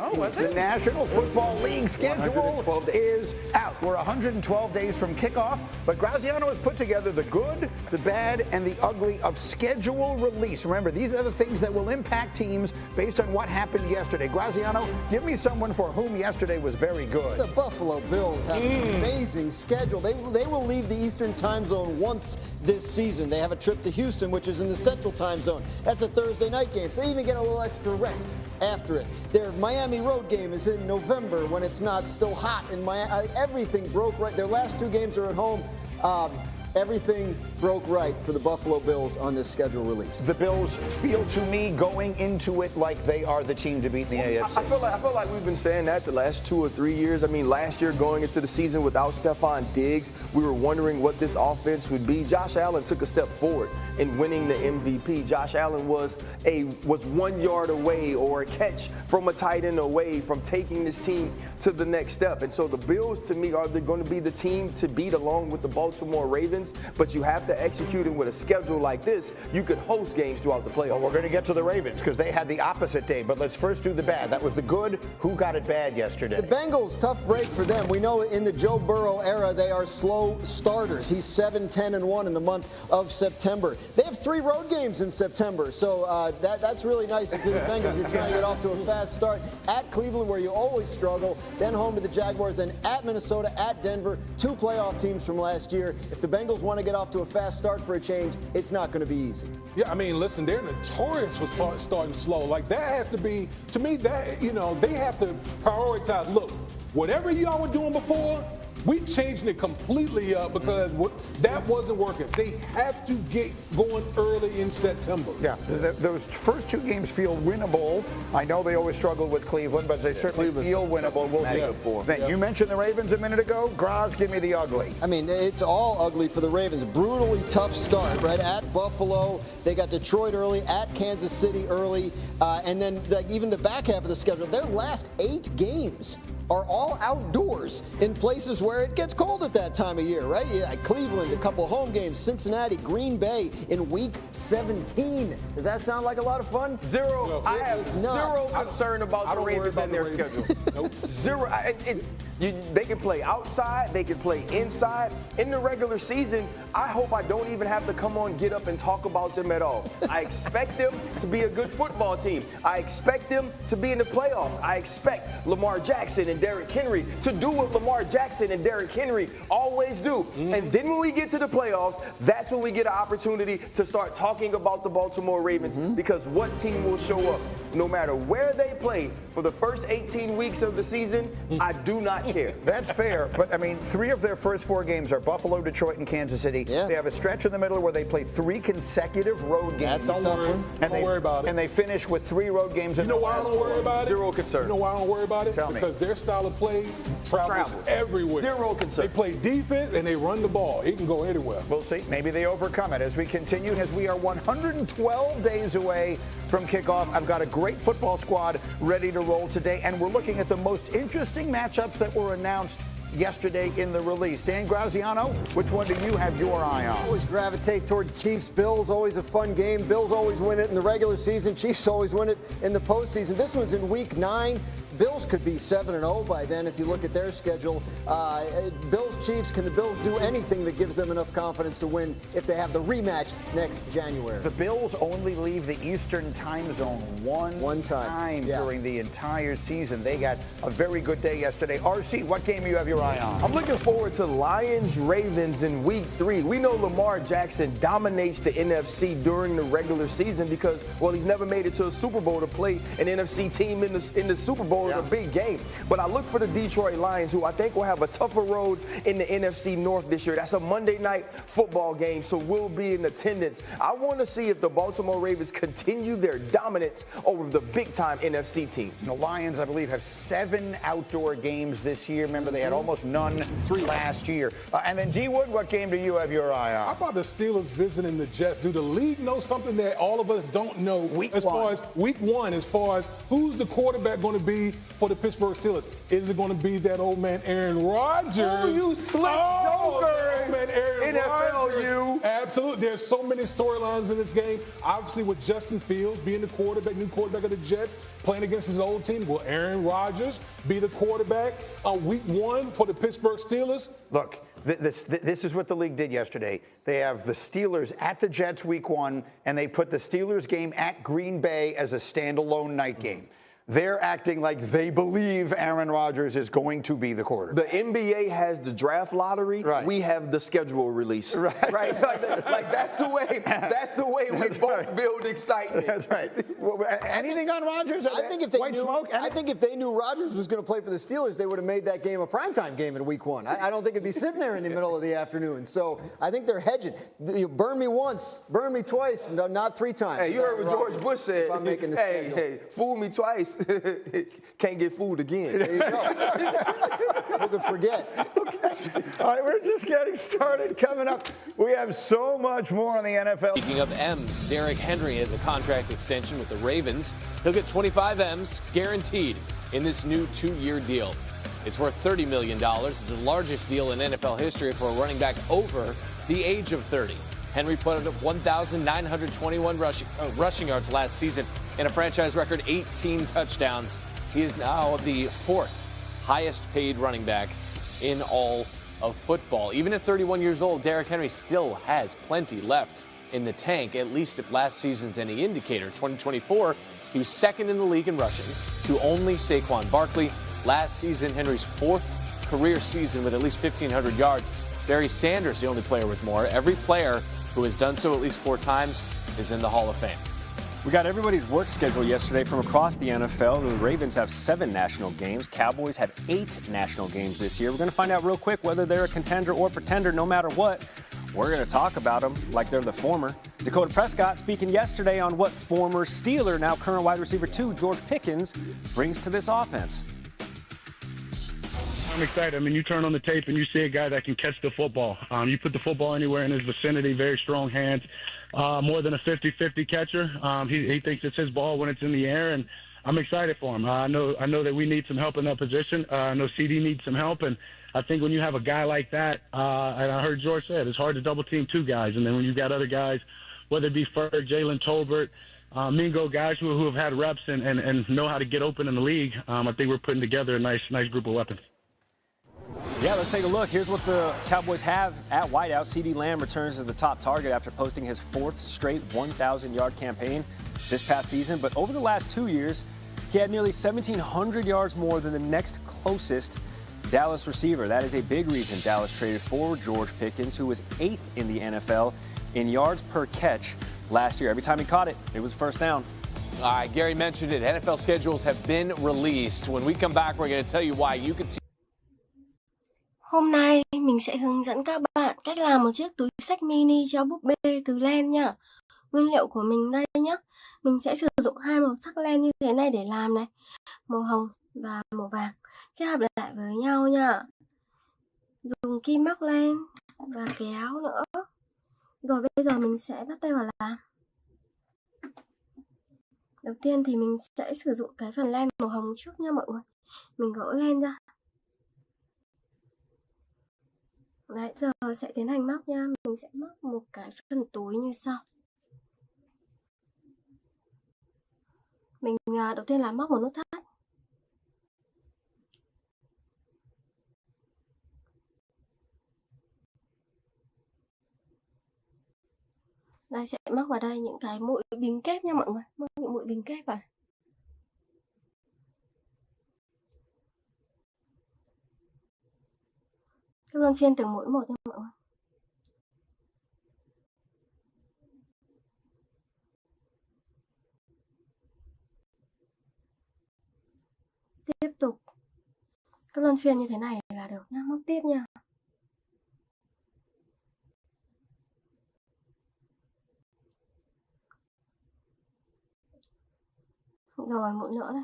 Oh, was it? The National Football League schedule is out. We're 112 days from kickoff, but Graziano has put together the good, the bad, and the ugly of schedule release. Remember, these are the things that will impact teams based on what happened yesterday. Graziano, give me someone for whom yesterday was very good. The Buffalo Bills have an amazing schedule. They will leave the Eastern time zone once this season. They have a trip to Houston, which is in the Central time zone. That's a Thursday night game, so they even get a little extra rest after it. Their Miami road game is in November when it's not still hot in Miami. Everything broke right. Their last two games are at home. Everything broke right for the Buffalo Bills on this schedule release. The Bills feel to me going into it like they are the team to beat in the AFC. I feel like we've been saying that the last 2 or 3 years. I mean, last year going into the season without Stephon Diggs, we were wondering what this offense would be. Josh Allen took a step forward in winning the MVP. Josh Allen was 1 yard away or a catch from a tight end away from taking this team to the next step. And so the Bills, to me, are they going to be the team to beat along with the Baltimore Ravens? But you have to execute it with a schedule like this. You could host games throughout the playoffs. Well, we're going to get to the Ravens because they had the opposite day. But let's first do the bad. That was the good. Who got it bad yesterday? The Bengals, tough break for them. We know in the Joe Burrow era, they are slow starters. He's 7-10-1 in the month of September. They have 3 road games in September, so that's really nice if you're the Bengals. You're trying to get off to a fast start. At Cleveland, where you always struggle, then home to the Jaguars, then at Minnesota, at Denver, 2 playoff teams from last year. If the Bengals want to get off to a fast start for a change, it's not going to be easy. Yeah, I mean, listen, they're notorious for starting slow. Like, that has to be, to me, that, you know, they have to prioritize. Look, whatever y'all were doing before, we changing it completely up because that wasn't working. They have to get going early in September. Yeah, those first 2 games feel winnable. I know they always struggled with Cleveland, but they certainly feel winnable. We'll see. Then you mentioned the Ravens a minute ago. Graz, give me the ugly. I mean, it's all ugly for the Ravens. Brutally tough start, right? At Buffalo, they got Detroit early, at Kansas City early, and then even the back half of the schedule, their last 8 games are all outdoors in places where it gets cold at that time of year, right? Yeah, Cleveland, a couple home games, Cincinnati, Green Bay in week 17. Does that sound like a lot of fun? Zero. I have zero concern about the Ravens and their schedule. Nope. Zero. They can play outside. They can play inside. In the regular season, I hope I don't even have to come on, get up, and talk about them at all. I expect them to be a good football team. I expect them to be in the playoffs. I expect Lamar Jackson and Derrick Henry to do what Lamar Jackson and Derrick Henry always do. And then when we get to the playoffs, that's when we get an opportunity to start talking about the Baltimore Ravens because what team will show up? No matter where they play for the first 18 weeks of the season, I do not care. That's fair, but I mean, 3 of their first 4 games are Buffalo, Detroit, and Kansas City. Yeah. They have a stretch in the middle where they play 3 consecutive road games. That's a tough one. And Don't worry about it. And they finish with 3 road games in You know the why I last don't worry 4. about it? Zero concern. You know why I don't worry about it? Tell me. Because their style of play travels everywhere. Zero concern. They play defense and they run the ball. It can go anywhere. We'll see. Maybe they overcome it as we continue, as we are 112 days away from kickoff. I've got a great football squad ready to roll today, and we're looking at the most interesting matchups that were announced yesterday in the release. Dan Graziano, which one do you have your eye on? Always gravitate toward Chiefs. Bills, always a fun game. Bills always win it in the regular season. Chiefs always win it in the postseason. This one's in week 9. Bills could be 7-0 by then if you look at their schedule. Bills-Chiefs, can the Bills do anything that gives them enough confidence to win if they have the rematch next January? The Bills only leave the Eastern time zone one time during the entire season. They got a very good day yesterday. RC, what game do you have your eye on? I'm looking forward to Lions-Ravens in week 3. We know Lamar Jackson dominates the NFC during the regular season because, well, he's never made it to a Super Bowl to play an NFC team in the Super Bowl. A big game. But I look for the Detroit Lions, who I think will have a tougher road in the NFC North this year. That's a Monday night football game, so we'll be in attendance. I want to see if the Baltimore Ravens continue their dominance over the big-time NFC teams. The Lions, I believe, have 7 outdoor games this year. Remember, they had almost none last year. And then, D. Wood, what game do you have your eye How on? about the Steelers visiting the Jets? Do the league know something that all of us don't know? Week as far as week 1, as far as who's the quarterback going to be be for the Pittsburgh Steelers? Is it going to be that old man Aaron Rodgers? Oh, you slick joker. Old man Aaron NFL, Rodgers. you. Absolutely. There's so many storylines in this game. Obviously, with Justin Fields being the quarterback, new quarterback of the Jets, playing against his old team, will Aaron Rodgers be the quarterback week 1 for the Pittsburgh Steelers? Look, this is what the league did yesterday. They have the Steelers at the Jets week 1, and they put the Steelers game at Green Bay as a standalone night game. They're acting like they believe Aaron Rodgers is going to be the quarterback. The NBA has the draft lottery. Right. We have the schedule release. Right. Like that's the way. That's the way we both build excitement. That's right. Anything on Rodgers? I think if they White knew, smoke? I think if they knew Rodgers was going to play for the Steelers, they would have made that game a primetime game in week 1. I don't think it'd be sitting there in the middle of the afternoon. So I think they're hedging. You burn me once, burn me twice, not 3 times. Hey, you heard what George Bush said. If I'm making the schedule. Hey, fool me twice, can't get fooled again. There you go. Who could forget? Okay. All right, we're just getting started. Coming up, we have so much more on the NFL. Speaking of M's, Derrick Henry has a contract extension with the Ravens. He'll get 25 M's guaranteed in this new 2-year deal. It's worth $30 million. It's the largest deal in NFL history for a running back over the age of 30. Henry put up 1,921 rushing yards last season and a franchise record 18 touchdowns. He is now the 4th highest paid running back in all of football. Even at 31 years old, Derrick Henry still has plenty left in the tank, at least if last season's any indicator. 2024, he was 2nd in the league in rushing to only Saquon Barkley. Last season, Henry's 4th career season with at least 1,500 yards. Barry Sanders, the only player with more. Every player who has done so at least 4 times is in the Hall of Fame. We got everybody's work schedule yesterday from across the NFL. The Ravens have 7 national games. Cowboys have 8 national games this year. We're going to find out real quick whether they're a contender or pretender no matter what. We're going to talk about them like they're the former. Dakota Prescott speaking yesterday on what former Steeler, now current wide receiver 2, George Pickens, brings to this offense. I'm excited. I mean, you turn on the tape and you see a guy that can catch the football. You put the football anywhere in his vicinity, very strong hands, more than a 50-50 catcher. He thinks it's his ball when it's in the air, and I'm excited for him. I know that we need some help in that position. I know CD needs some help, and I think when you have a guy like that, and I heard George say it, it's hard to double team 2 guys, and then when you've got other guys, whether it be Ferg, Jalen Tolbert, Mingo, guys who have had reps and know how to get open in the league, I think we're putting together a nice group of weapons. Yeah, let's take a look. Here's what the Cowboys have at wideout. CeeDee Lamb returns as the top target after posting his 4th straight 1,000-yard campaign this past season. But over the last 2 years, he had nearly 1,700 yards more than the next closest Dallas receiver. That is a big reason Dallas traded for George Pickens, who was 8th in the NFL in yards per catch last year. Every time he caught it, it was first down. All right, Gary mentioned it. NFL schedules have been released. When we come back, we're going to tell you why you can see. Hôm nay mình sẽ hướng dẫn các bạn cách làm một chiếc túi xách mini cho búp bê từ len nha. Nguyên liệu của mình đây nhé. Mình sẽ sử dụng 2 màu sắc len như thế này để làm này. Màu hồng và màu vàng. Kết hợp lại với nhau nha. Dùng kim móc len và kéo nữa. Rồi bây giờ mình sẽ bắt tay vào làm. Đầu tiên thì mình sẽ sử dụng cái phần len màu hồng trước nha mọi người. Mình gỡ len ra. Đấy, giờ sẽ tiến hành móc nha. Mình sẽ móc một cái phần túi như sau. Mình đầu tiên là móc một nút thắt. Đây sẽ móc vào đây những cái mũi bím kép nha mọi người. Móc những mũi bím kép vào. Cứ luân phiên từng mũi một nha mọi người. Tiếp tục cứ luân phiên như thế này là được nhá, móc tiếp nha. Rồi mũi nữa đây.